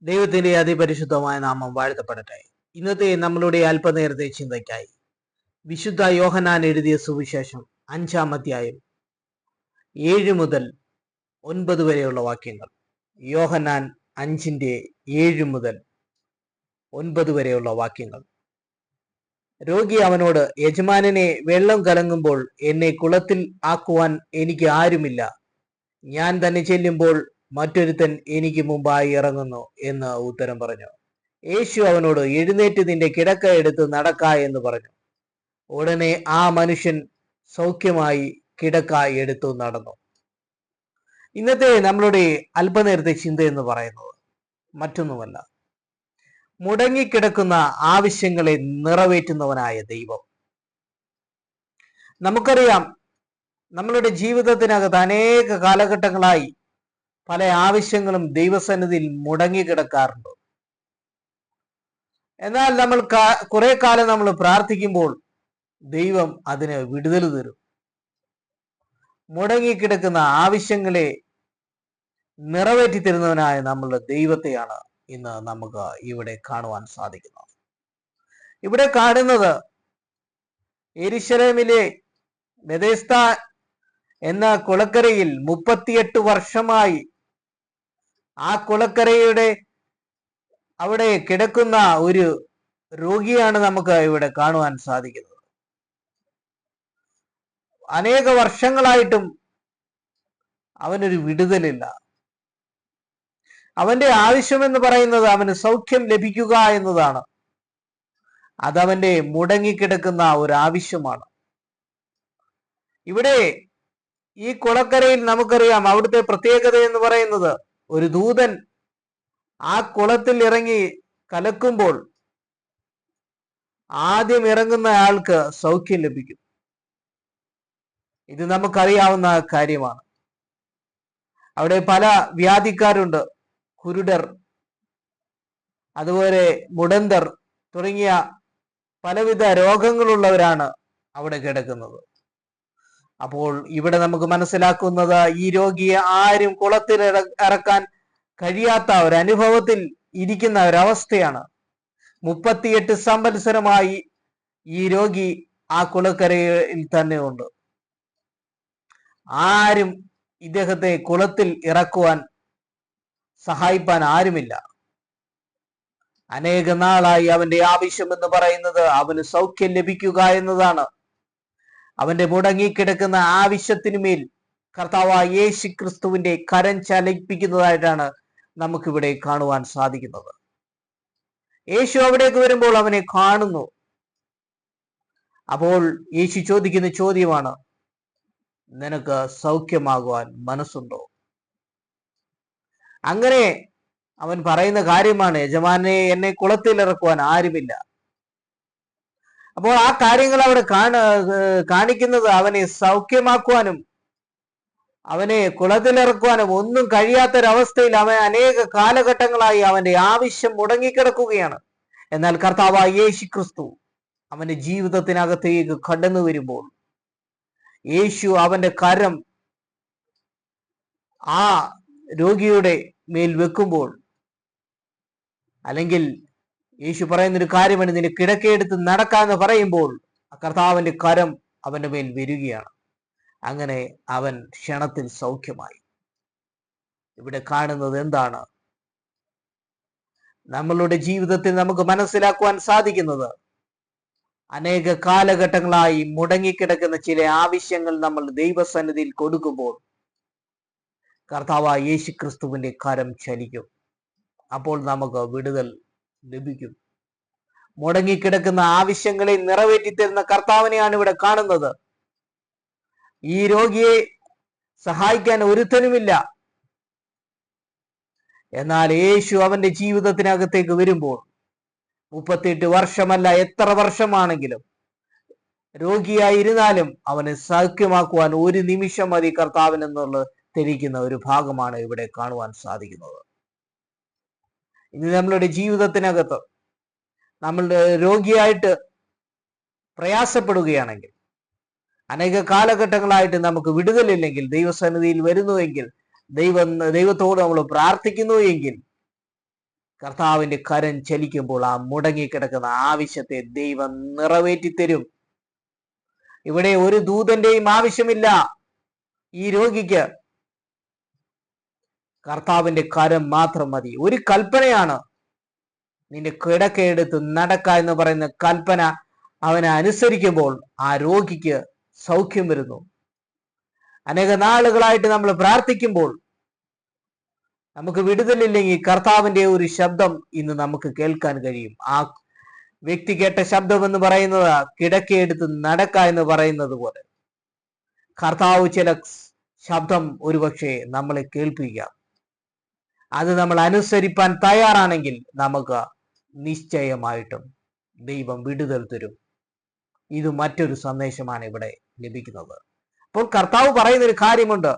ദൈവത്തിന്റെ അതിപരിശുദ്ധമായ നാമം വാഴ്ത്തപ്പെടട്ടെ. ഇന്നത്തെ നമ്മളുടെ അല്പനേരത്തെ ചിന്തയ്ക്കായി വിശുദ്ധ യോഹന്നാൻ എഴുതിയ സുവിശേഷം 5-ാം അധ്യായം 7 മുതൽ 9 വരെയുള്ള വാക്യങ്ങൾ. യോഹന്നാൻ 5:7 മുതൽ 9 വരെയുള്ള വാക്യങ്ങൾ. രോഗി അവനോട്, യജമാനനെ, വെള്ളം കലങ്ങുമ്പോൾ എന്നെ കുളത്തിൽ ആക്കുവാൻ എനിക്ക് ആരുമില്ല. ഞാൻ തന്നെ ചെല്ലുമ്പോൾ മറ്റൊരുത്തൻ എനിക്ക് മുമ്പായി ഇറങ്ങുന്നു എന്ന് ഉത്തരം പറഞ്ഞു. യേശു അവനോട്, എഴുന്നേറ്റ് നിന്റെ കിടക്ക എടുത്ത് നടക്ക എന്ന് പറഞ്ഞു. ഉടനെ ആ മനുഷ്യൻ സൗഖ്യമായി കിടക്ക എടുത്തു നടന്നു. ഇന്നത്തെ നമ്മളുടെ അല്പനേരത്തെ ചിന്ത എന്ന് പറയുന്നത് മറ്റൊന്നുമല്ല, മുടങ്ങിക്കിടക്കുന്ന ആവശ്യങ്ങളെ നിറവേറ്റുന്നവനായ ദൈവം. നമുക്കറിയാം, നമ്മളുടെ ജീവിതത്തിനകത്ത് അനേക കാലഘട്ടങ്ങളായി പല ആവശ്യങ്ങളും ദൈവസന്നിധിയിൽ മുടങ്ങിക്കിടക്കാറുണ്ട്. എന്നാൽ നമ്മൾ കുറെ കാലം നമ്മൾ പ്രാർത്ഥിക്കുമ്പോൾ ദൈവം അതിന് വിടുതൽ തരും. മുടങ്ങിക്കിടക്കുന്ന ആവശ്യങ്ങളെ നിറവേറ്റി തരുന്നവനായ നമ്മളുടെ ദൈവത്തെയാണ് ഇന്ന് നമുക്ക് ഇവിടെ കാണുവാൻ സാധിക്കുന്നത്. ഇവിടെ കാണുന്നത് യെരുശലേമിലെ ബെഥെസ്ദ എന്ന കുളക്കരയിൽ 38 വർഷമായി ആ കുളക്കരയുടെ അവിടെ കിടക്കുന്ന ഒരു രോഗിയാണ് നമുക്ക് ഇവിടെ കാണുവാൻ സാധിക്കുന്നത്. അനേക വർഷങ്ങളായിട്ടും അവനൊരു വിടുതലില്ല. അവന്റെ ആവശ്യമെന്ന് പറയുന്നത് അവന് സൗഖ്യം ലഭിക്കുക എന്നതാണ്. അതവന്റെ മുടങ്ങിക്കിടക്കുന്ന ഒരു ആവശ്യമാണ്. ഇവിടെ ഈ കുളക്കരയിൽ നമുക്കറിയാം, അവിടുത്തെ പ്രത്യേകത എന്ന് പറയുന്നത്, ഒരു ദൂതൻ ആ കുളത്തിൽ ഇറങ്ങി കലക്കുമ്പോൾ ആദ്യം ഇറങ്ങുന്ന ആൾക്ക് സൗഖ്യം ലഭിക്കും. ഇത് നമുക്കറിയാവുന്ന കാര്യമാണ്. അവിടെ പല വ്യാധിക്കാരുണ്ട്. കുരുടർ, അതുപോലെ മുടന്തർ തുടങ്ങിയ പലവിധ രോഗങ്ങളുള്ളവരാണ് അവിടെ കിടക്കുന്നത്. അപ്പോൾ ഇവിടെ നമുക്ക് മനസ്സിലാക്കുന്നത്, ഈ രോഗിയെ ആരും കുളത്തിൽ ഇറക്കാൻ കഴിയാത്ത ഒരു അനുഭവത്തിൽ ഇരിക്കുന്ന ഒരവസ്ഥയാണ്. 38 സംവത്സരമായി ഈ രോഗി ആ കുളക്കരയിൽ തന്നെ ഉണ്ട്. ആരും ഇദ്ദേഹത്തെ കുളത്തിൽ ഇറക്കുവാൻ സഹായിപ്പാൻ ആരുമില്ല. അനേക നാളായി അവന്റെ ആവശ്യം എന്ന് പറയുന്നത് അവന് സൗഖ്യം ലഭിക്കുക എന്നതാണ്. അവന്റെ മുടങ്ങിക്കിടക്കുന്ന ആവശ്യത്തിനുമേൽ കർത്താവായ യേശു ക്രിസ്തുവിന്റെ കരം ചലിപ്പിക്കുന്നതായിട്ടാണ് നമുക്കിവിടെ കാണുവാൻ സാധിക്കുന്നത്. യേശു അവിടേക്ക് വരുമ്പോൾ അവനെ കാണുന്നു. അപ്പോൾ യേശു ചോദിക്കുന്ന ചോദ്യമാണ്, നിനക്ക് സൗഖ്യമാകുവാൻ മനസ്സുണ്ടോ? അങ്ങനെ അവൻ പറയുന്ന കാര്യമാണ്, യജമാനെ, എന്നെ കുളത്തിൽ ഇറക്കുവാൻ ആരുമില്ല. അപ്പോൾ ആ കാര്യങ്ങൾ അവിടെ കാണിക്കുന്നത് അവനെ സൗഖ്യമാക്കുവാനും അവനെ കുളത്തിലിറക്കുവാനും ഒന്നും കഴിയാത്തൊരവസ്ഥയിൽ അവൻ അനേക കാലഘട്ടങ്ങളായി അവന്റെ ആവശ്യം മുടങ്ങിക്കിടക്കുകയാണ്. എന്നാൽ കർത്താവായ യേശു ക്രിസ്തു അവന്റെ ജീവിതത്തിനകത്തേക്ക് കടന്നു വരുമ്പോൾ യേശു അവന്റെ കരം ആ രോഗിയുടെ മേൽ വെക്കുമ്പോൾ, അല്ലെങ്കിൽ യേശു പറയുന്നൊരു കാര്യമാണ്, നിന്റെ കിടക്കയെടുത്ത് നടക്കാന്ന് പറയുമ്പോൾ കർത്താവിന്റെ കരം അവന്റെ മേൽ വരികയാണ്. അങ്ങനെ അവൻ ക്ഷണത്തിൽ സൗഖ്യമായി. ഇവിടെ കാണുന്നത് എന്താണ്? നമ്മളുടെ ജീവിതത്തിൽ നമുക്ക് മനസ്സിലാക്കുവാൻ സാധിക്കുന്നത്, അനേക കാലഘട്ടങ്ങളായി മുടങ്ങിക്കിടക്കുന്ന ചില ആവശ്യങ്ങൾ നമ്മൾ ദൈവസന്നിധിയിൽ കൊടുക്കുമ്പോൾ കർത്താവായ യേശു ക്രിസ്തുവിന്റെ കരം ചലിക്കും. അപ്പോൾ നമുക്ക് വിടുതൽ ലഭിക്കും. മുടങ്ങിക്കിടക്കുന്ന ആവശ്യങ്ങളെ നിറവേറ്റിത്തരുന്ന കർത്താവിനെയാണ് ഇവിടെ കാണുന്നത്. ഈ രോഗിയെ സഹായിക്കാൻ ഒരുത്തനുമില്ല. എന്നാൽ യേശു അവന്റെ ജീവിതത്തിനകത്തേക്ക് വരുമ്പോൾ 38 വർഷമല്ല, എത്ര വർഷമാണെങ്കിലും രോഗിയായിരുന്നാലും അവനെ സൗഖ്യമാക്കുവാൻ ഒരു നിമിഷം മതി കർത്താവിനെന്നുള്ള തിരിക്കുന്ന ഒരു ഭാഗമാണ് ഇവിടെ കാണുവാൻ സാധിക്കുന്നത്. ഇനി നമ്മളുടെ ജീവിതത്തിനകത്ത് നമ്മളുടെ രോഗിയായിട്ട് പ്രയാസപ്പെടുകയാണെങ്കിൽ, അനേക കാലഘട്ടങ്ങളായിട്ട് നമുക്ക് വിടുതലില്ലെങ്കിൽ, ദൈവസന്നിധിയിൽ വരുന്നുവെങ്കിൽ, ദൈവത്തോട് നമ്മൾ പ്രാർത്ഥിക്കുന്നു എങ്കിൽ കർത്താവിന്റെ കരം ചലിക്കുമ്പോൾ ആ മുടങ്ങിക്കിടക്കുന്ന ആവശ്യത്തെ ദൈവം നിറവേറ്റിത്തരും. ഇവിടെ ഒരു ദൂതന്റെയും ആവശ്യമില്ല. ഈ രോഗിക്ക് കർത്താവിന്റെ കരം മാത്രം മതി. ഒരു കൽപ്പനയാണ്, നിന്റെ കിടക്കയെടുത്ത് നടക്ക എന്ന് പറയുന്ന കൽപ്പന അവനെ അനുസരിക്കുമ്പോൾ ആ രോഗിക്ക് സൗഖ്യം വരുന്നു. അനേക നാളുകളായിട്ട് നമ്മൾ പ്രാർത്ഥിക്കുമ്പോൾ നമുക്ക് വിടുതലില്ലെങ്കിൽ കർത്താവിന്റെ ഒരു ശബ്ദം ഇന്ന് നമുക്ക് കേൾക്കാൻ കഴിയും. ആ വ്യക്തി കേട്ട ശബ്ദം എന്ന് പറയുന്നത് കിടക്കയെടുത്ത് നടക്ക എന്ന് പറയുന്നത് പോലെ കർത്താവ് ചില ശബ്ദം ഒരുപക്ഷെ നമ്മളെ കേൾപ്പിക്കാം. അത് നമ്മൾ അനുസരിപ്പാൻ തയ്യാറാണെങ്കിൽ നമുക്ക് നിശ്ചയമായിട്ടും ദൈവം വിടുതൽ തരും. ഇത് മറ്റൊരു സന്ദേശമാണ് ഇവിടെ ലഭിക്കുന്നത്. അപ്പോൾ കർത്താവ് പറയുന്നൊരു കാര്യമുണ്ട്,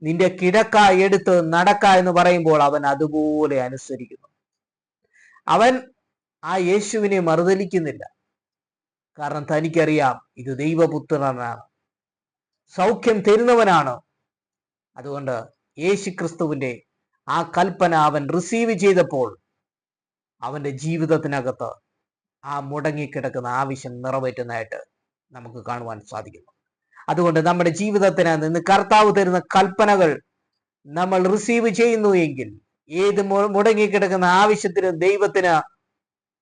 നിന്റെ കിടക്ക എടുത്ത് നടക്ക എന്ന് പറയുമ്പോൾ അവൻ അതുപോലെ അനുസരിക്കുന്നു. അവൻ ആ യേശുവിനെ മറുതലിക്കുന്നില്ല. കാരണം തനിക്കറിയാം ഇത് ദൈവപുത്രനാണ്, സൗഖ്യം തരുന്നവനാണ്. അതുകൊണ്ട് യേശു ക്രിസ്തുവിന്റെ ആ കൽപ്പന അവൻ റിസീവ് ചെയ്തപ്പോൾ അവന്റെ ജീവിതത്തിനകത്ത് ആ മുടങ്ങിക്കിടക്കുന്ന ആവശ്യം നിറവേറ്റുന്നതായിട്ട് നമുക്ക് കാണുവാൻ സാധിക്കുന്നു. അതുകൊണ്ട് നമ്മുടെ ജീവിതത്തിന് നിന്ന് കർത്താവ് തരുന്ന കൽപ്പനകൾ നമ്മൾ റിസീവ് ചെയ്യുന്നു എങ്കിൽ ഏത് മുടങ്ങിക്കിടക്കുന്ന ആവശ്യത്തിന് ദൈവത്തിന്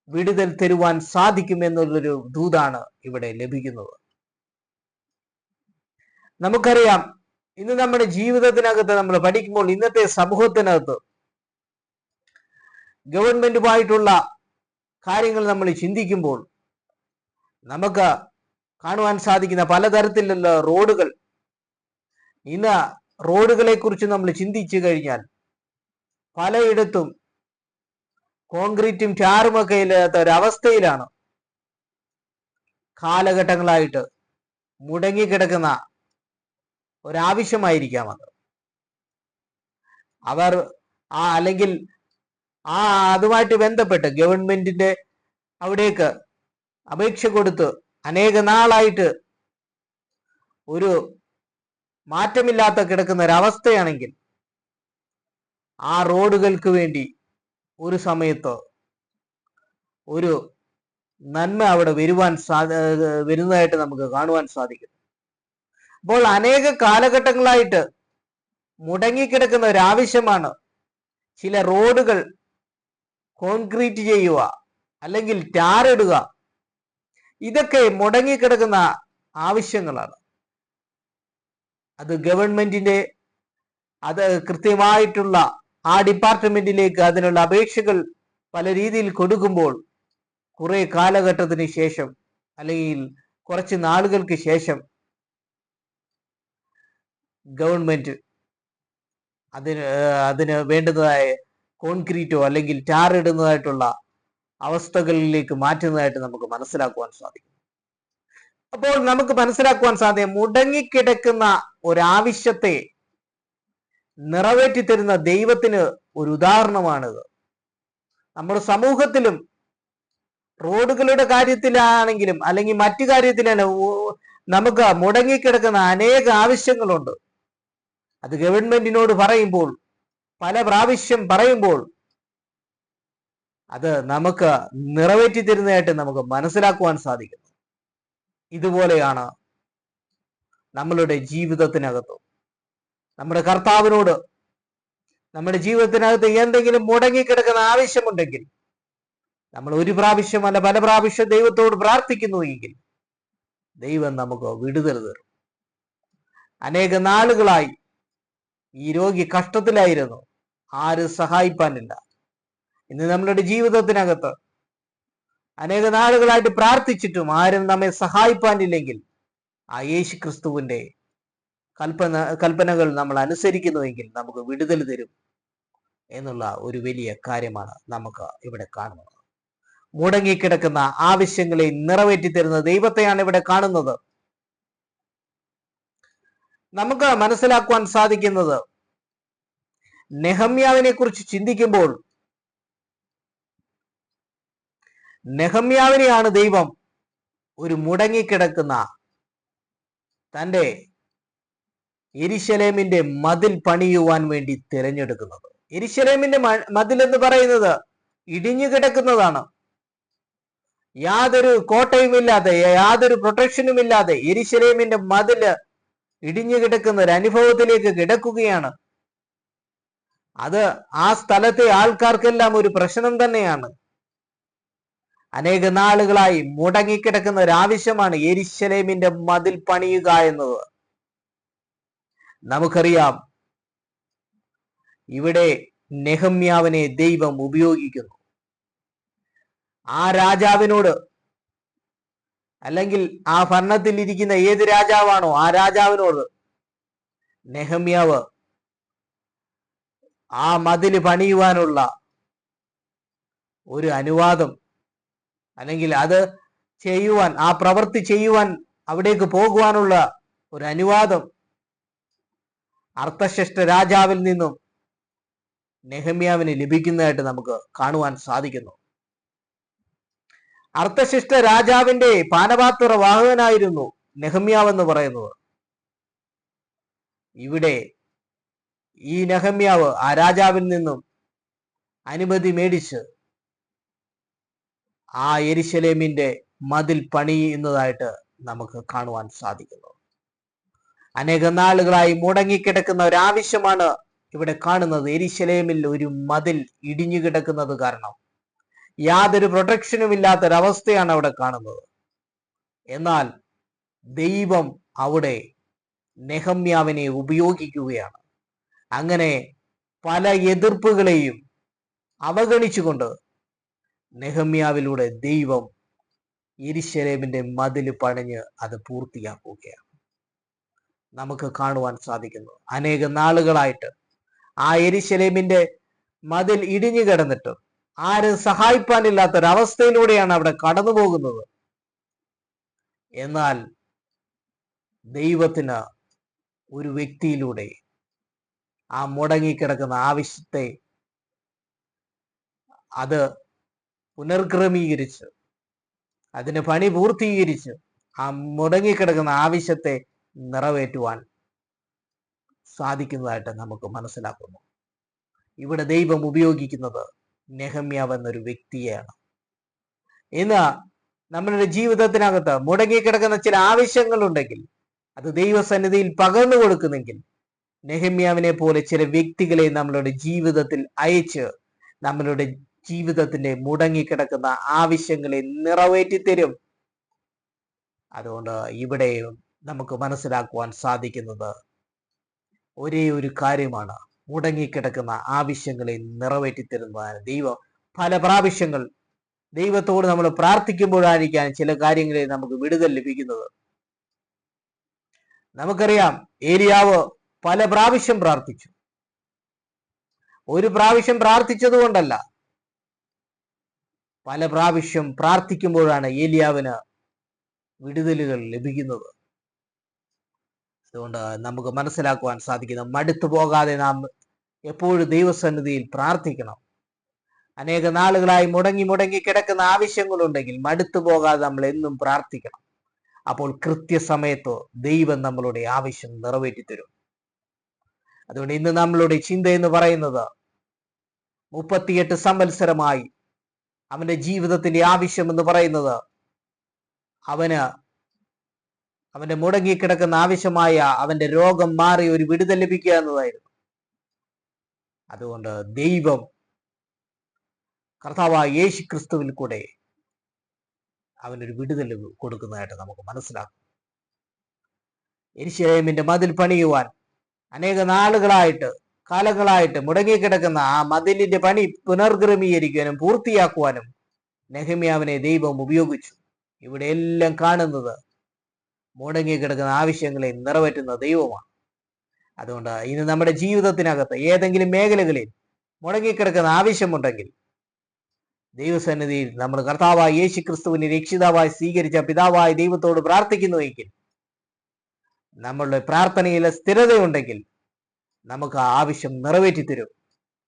വിടുതൽ തരുവാൻ സാധിക്കും എന്നുള്ളൊരു ദൂതാണ് ഇവിടെ ലഭിക്കുന്നത്. നമുക്കറിയാം, ഇന്ന് നമ്മുടെ ജീവിതത്തിനകത്ത് നമ്മൾ പഠിക്കുമ്പോൾ ഇന്നത്തെ സമൂഹത്തിനകത്ത് ഗവൺമെന്റുമായിട്ടുള്ള കാര്യങ്ങൾ നമ്മൾ ചിന്തിക്കുമ്പോൾ നമുക്ക് കാണുവാൻ സാധിക്കുന്ന പലതരത്തിലുള്ള റോഡുകൾ. ഇന്ന് റോഡുകളെ കുറിച്ച് നമ്മൾ ചിന്തിച്ചു കഴിഞ്ഞാൽ പലയിടത്തും കോൺക്രീറ്റും ടാറുമൊക്കെ ഇല്ലാത്ത ഒരവസ്ഥയിലാണ്. കാലഘട്ടങ്ങളായിട്ട് മുടങ്ങിക്കിടക്കുന്ന ഒരാവശ്യമായിരിക്കാം അത്. അവർ അല്ലെങ്കിൽ അതുമായിട്ട് ബന്ധപ്പെട്ട് ഗവൺമെന്റിന്റെ അവിടേക്ക് അപേക്ഷ കൊടുത്ത് അനേക നാളായിട്ട് ഒരു മാറ്റമില്ലാത്ത കിടക്കുന്ന ഒരവസ്ഥയാണെങ്കിൽ ആ റോഡുകൾക്ക് വേണ്ടി ഒരു സമയത്ത് ഒരു നന്മ അവിടെ വരുന്നതായിട്ട് നമുക്ക് കാണുവാൻ സാധിക്കും. അപ്പോൾ അനേക കാലഘട്ടങ്ങളായിട്ട് മുടങ്ങിക്കിടക്കുന്ന ഒരാവശ്യമാണ് ചില റോഡുകൾ കോൺക്രീറ്റ് ചെയ്യുക, അല്ലെങ്കിൽ ടാർ ഇടുക. ഇതൊക്കെ മുടങ്ങിക്കിടക്കുന്ന ആവശ്യങ്ങളാണ്. അത് ഗവൺമെന്റിന്റെ അത് കൃത്യമായിട്ടുള്ള ആ ഡിപ്പാർട്ട്മെന്റിലേക്ക് അതിനുള്ള അപേക്ഷകൾ പല രീതിയിൽ കൊടുക്കുമ്പോൾ കുറെ കാലഘട്ടത്തിന് ശേഷം അല്ലെങ്കിൽ കുറച്ച് നാളുകൾക്ക് ശേഷം ഗവൺമെന്റ് അതിന് വേണ്ടതായ കോൺക്രീറ്റോ അല്ലെങ്കിൽ ടാർ ഇടുന്നതായിട്ടുള്ള അവസ്ഥകളിലേക്ക് മാറ്റുന്നതായിട്ട് നമുക്ക് മനസ്സിലാക്കുവാൻ സാധിക്കും. അപ്പോൾ നമുക്ക് മനസ്സിലാക്കുവാൻ സാധിക്കും, മുടങ്ങിക്കിടക്കുന്ന ഒരാവശ്യത്തെ നിറവേറ്റി തരുന്ന ദൈവത്തിന് ഒരു ഉദാഹരണമാണിത്. നമ്മുടെ സമൂഹത്തിലും റോഡുകളുടെ കാര്യത്തിലാണെങ്കിലും അല്ലെങ്കിൽ മറ്റു കാര്യത്തിലാണെങ്കിലും നമുക്ക് മുടങ്ങിക്കിടക്കുന്ന അനേക ആവശ്യങ്ങളുണ്ട്. അത് ഗവൺമെന്റിനോട് പറയുമ്പോൾ, പല പ്രാവശ്യം പറയുമ്പോൾ അത് നമുക്ക് നിറവേറ്റി തരുന്നതായിട്ട് നമുക്ക് മനസ്സിലാക്കുവാൻ സാധിക്കുന്നു. ഇതുപോലെയാണ് നമ്മളുടെ ജീവിതത്തിനകത്തും നമ്മുടെ കർത്താവിനോട് നമ്മുടെ ജീവിതത്തിനകത്ത് എന്തെങ്കിലും മുടങ്ങിക്കിടക്കുന്ന ആവശ്യമുണ്ടെങ്കിൽ നമ്മൾ ഒരു പ്രാവശ്യമല്ല പല പ്രാവശ്യം ദൈവത്തോട് പ്രാർത്ഥിക്കുന്നു എങ്കിൽ ദൈവം നമുക്ക് വിടുതൽ തരും. അനേക നാളുകളായി ഈ രോഗി കഷ്ടത്തിലായിരുന്നു, ആരും സഹായിപ്പാനില്ല. ഇന്ന് നമ്മളുടെ ജീവിതത്തിനകത്ത് അനേക നാളുകളായിട്ട് പ്രാർത്ഥിച്ചിട്ടും ആരും നമ്മെ സഹായിപ്പാനില്ലെങ്കിൽ ആ യേശു ക്രിസ്തുവിന്റെ കൽപ്പനകൾ നമ്മൾ അനുസരിക്കുന്നുവെങ്കിൽ നമുക്ക് വിടുതൽ തരും എന്നുള്ള ഒരു വലിയ കാര്യമാണ് നമുക്ക് ഇവിടെ കാണുന്നത്. മുടങ്ങിക്കിടക്കുന്ന ആവശ്യങ്ങളെ നിറവേറ്റി തരുന്ന ദൈവത്തെയാണ് ഇവിടെ കാണുന്നത്. നമുക്ക് മനസ്സിലാക്കുവാൻ സാധിക്കുന്നത്, നെഹമ്യാവിനെ കുറിച്ച് ചിന്തിക്കുമ്പോൾ നെഹമ്യാവിനെയാണ് ദൈവം ഒരു മുടങ്ങിക്കിടക്കുന്ന തൻ്റെ യെരുശലേമിന്റെ മതിൽ പണിയുവാൻ വേണ്ടി തിരഞ്ഞെടുക്കുന്നത്. യെരുശലേമിന്റെ മതിൽ എന്ന് പറയുന്നത് ഇടിഞ്ഞു കിടക്കുന്നതാണ്. യാതൊരു കോട്ടയുമില്ലാതെ, യാതൊരു പ്രൊട്ടക്ഷനും ഇല്ലാതെ യെരൂശലേമിന്റെ മതില് ഇടിഞ്ഞു കിടക്കുന്ന ഒരു അനുഭവത്തിലേക്ക് കിടക്കുകയാണ്. അത് ആ സ്ഥലത്തെ ആൾക്കാർക്കെല്ലാം ഒരു പ്രശ്നം തന്നെയാണ്. അനേക നാളുകളായി മുടങ്ങിക്കിടക്കുന്ന ഒരു ആവശ്യമാണ് യെരൂശലേമിന്റെ മതിൽ പണിയുക എന്നത്. നമുക്കറിയാം, ഇവിടെ നെഹമ്യാവിനെ ദൈവം ഉപയോഗിക്കുന്നു. ആ രാജാവിനോട്, അല്ലെങ്കിൽ ആ ഭരണത്തിൽ ഇരിക്കുന്ന ഏത് രാജാവാണോ ആ രാജാവിനോട് നെഹമ്യാവ് ആ മതില് പണിയുവാനുള്ള ഒരു അനുവാദം, അല്ലെങ്കിൽ അത് ചെയ്യുവാൻ, ആ പ്രവൃത്തി ചെയ്യുവാൻ അവിടേക്ക് പോകുവാനുള്ള ഒരു അനുവാദം അർത്ഥശിഷ്ട രാജാവിൽ നിന്നും നെഹമ്യാവിന് ലഭിക്കുന്നതായിട്ട് നമുക്ക് കാണുവാൻ സാധിക്കുന്നു. അർത്ഥശിഷ്ട രാജാവിന്റെ പാനപാത്ര വാഹകനായിരുന്നു നെഹമ്യാവ് എന്ന് പറയുന്നത്. ഇവിടെ ഈ നെഹമ്യാവ് ആ രാജാവിൽ നിന്നും അനുമതി മേടിച്ച് ആ യെരൂശലേമിന്റെ മതിൽ പണിയുന്നതായിട്ട് നമുക്ക് കാണുവാൻ സാധിക്കുന്നു. അനേക നാളുകളായി മുടങ്ങിക്കിടക്കുന്ന ഒരാവശ്യമാണ് ഇവിടെ കാണുന്നത്. യെരൂശലേമിൽ ഒരു മതിൽ ഇടിഞ്ഞു കിടക്കുന്നത് കാരണം യാതൊരു പ്രൊട്ടക്ഷനും ഇല്ലാത്തൊരവസ്ഥയാണ് അവിടെ കാണുന്നത്. എന്നാൽ ദൈവം അവിടെ നെഹമ്യാവിനെ ഉപയോഗിക്കുകയാണ്. അങ്ങനെ പല എതിർപ്പുകളെയും അവഗണിച്ചുകൊണ്ട് നെഹമ്യാവിലൂടെ ദൈവം യെരൂശലേമിന്റെ മതിൽ പണിഞ്ഞ് അത് പൂർത്തിയാക്കുകയാണ്. നമുക്ക് കാണുവാൻ സാധിക്കുന്നു, അനേക നാളുകളായിട്ട് ആ യെരൂശലേമിന്റെ മതിൽ ഇടിഞ്ഞു കിടന്നിട്ട് ആരും സഹായിപ്പാനില്ലാത്തൊരവസ്ഥയിലൂടെയാണ് അവിടെ കടന്നു പോകുന്നത്. എന്നാൽ ദൈവത്തിന് ഒരു വ്യക്തിയിലൂടെ ആ മുടങ്ങിക്കിടക്കുന്ന ആവശ്യത്തെ അത് പുനർക്രമീകരിച്ച്, അതിന് പണി പൂർത്തീകരിച്ച് ആ മുടങ്ങിക്കിടക്കുന്ന ആവശ്യത്തെ നിറവേറ്റുവാൻ സാധിക്കുന്നതായിട്ട് നമുക്ക് മനസ്സിലാക്കുന്നു. ഇവിടെ ദൈവം ഉപയോഗിക്കുന്നത് നെഹമ്യാവ് എന്നൊരു വ്യക്തിയെയാണ്. ഇന്ന് നമ്മളുടെ ജീവിതത്തിനകത്ത് മുടങ്ങിക്കിടക്കുന്ന ചില ആവശ്യങ്ങളുണ്ടെങ്കിൽ അത് ദൈവസന്നിധിയിൽ പകർന്നു കൊടുക്കുന്നെങ്കിൽ നെഹമ്യാവിനെ പോലെ ചില വ്യക്തികളെ നമ്മളുടെ ജീവിതത്തിൽ അയച്ച് നമ്മളുടെ ജീവിതത്തിന്റെ മുടങ്ങിക്കിടക്കുന്ന ആവശ്യങ്ങളെ നിറവേറ്റിത്തരും. അതുകൊണ്ട് ഇവിടെ നമുക്ക് മനസ്സിലാക്കുവാൻ സാധിക്കുന്നത് ഒരേ ഒരു കാര്യമാണ്, മുടങ്ങിക്കിടക്കുന്ന ആവശ്യങ്ങളെ നിറവേറ്റിത്തരുന്നതാണ് ദൈവം. പല പ്രാവശ്യങ്ങൾ ദൈവത്തോട് നമ്മൾ പ്രാർത്ഥിക്കുമ്പോഴായിരിക്കാം ചില കാര്യങ്ങളിൽ നമുക്ക് വിടുതൽ ലഭിക്കുന്നത്. നമുക്കറിയാം, ഏലിയാവ് പല പ്രാവശ്യം പ്രാർത്ഥിച്ചു. ഒരു പ്രാവശ്യം പ്രാർത്ഥിച്ചത് കൊണ്ടല്ല, പല പ്രാവശ്യം പ്രാർത്ഥിക്കുമ്പോഴാണ് ഏലിയാവിന് വിടുതലുകൾ ലഭിക്കുന്നത്. അതുകൊണ്ട് നമുക്ക് മനസ്സിലാക്കുവാൻ സാധിക്കുന്നത്, മടുത്തു പോകാതെ നാം എപ്പോഴും ദൈവസന്നിധിയിൽ പ്രാർത്ഥിക്കണം. അനേക നാളുകളായി മുടങ്ങി കിടക്കുന്ന ആവശ്യങ്ങളുണ്ടെങ്കിൽ മടുത്തു പോകാതെ നമ്മൾ എന്നും പ്രാർത്ഥിക്കണം. അപ്പോൾ കൃത്യസമയത്ത് ദൈവം നമ്മളുടെ ആവശ്യം നിറവേറ്റിത്തരും. അതുകൊണ്ട് ഇന്ന് നമ്മളുടെ ചിന്ത എന്ന് പറയുന്നത്, 38 സംവത്സരമായി അവന്റെ ജീവിതത്തിന്റെ ആവശ്യം എന്ന് പറയുന്നത് അവന്റെ മുടങ്ങിക്കിടക്കുന്ന ആവശ്യമായ അവന്റെ രോഗം മാറി ഒരു വിടുതൽ ലഭിക്കുക എന്നതായിരുന്നു. അതുകൊണ്ട് ദൈവം കർത്താവായ യേശു ക്രിസ്തുവിൽ കൂടെ അവനൊരു വിടുതൽ കൊടുക്കുന്നതായിട്ട് നമുക്ക് മനസ്സിലാക്കും. യെരൂശലേമിന്റെ മതിൽ പണിയുവാൻ അനേക നാളുകളായിട്ട്, കാലങ്ങളായിട്ട് മുടങ്ങിക്കിടക്കുന്ന ആ മതിലിന്റെ പണി പുനർക്രമീകരിക്കാനും പൂർത്തിയാക്കുവാനും നെഹമ്യാവിനെ ദൈവം ഉപയോഗിച്ചു. ഇവിടെ എല്ലാം കാണുന്നത് മുടങ്ങിക്കിടക്കുന്ന ആവശ്യങ്ങളെ നിറവേറ്റുന്ന ദൈവമാണ്. അതുകൊണ്ട് ഇന്ന് നമ്മുടെ ജീവിതത്തിനകത്ത് ഏതെങ്കിലും മേഖലകളിൽ മുടങ്ങിക്കിടക്കുന്ന ആവശ്യമുണ്ടെങ്കിൽ ദൈവസന്നിധിയിൽ നമ്മൾ കർത്താവായ യേശു ക്രിസ്തുവിനെ രക്ഷിതാവായി സ്വീകരിച്ച പിതാവായ ദൈവത്തോട് പ്രാർത്ഥിക്കുന്നുവെങ്കിൽ, നമ്മളുടെ പ്രാർത്ഥനയിലെ സ്ഥിരതയുണ്ടെങ്കിൽ നമുക്ക് ആ ആവശ്യം നിറവേറ്റിത്തരും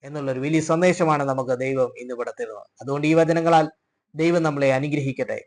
എന്നുള്ളൊരു വലിയ സന്ദേശമാണ് നമുക്ക് ദൈവം ഇന്നിവിടെ തരുന്നത്. അതുകൊണ്ട് ഈ വചനങ്ങളാൽ ദൈവം നമ്മളെ അനുഗ്രഹിക്കട്ടെ.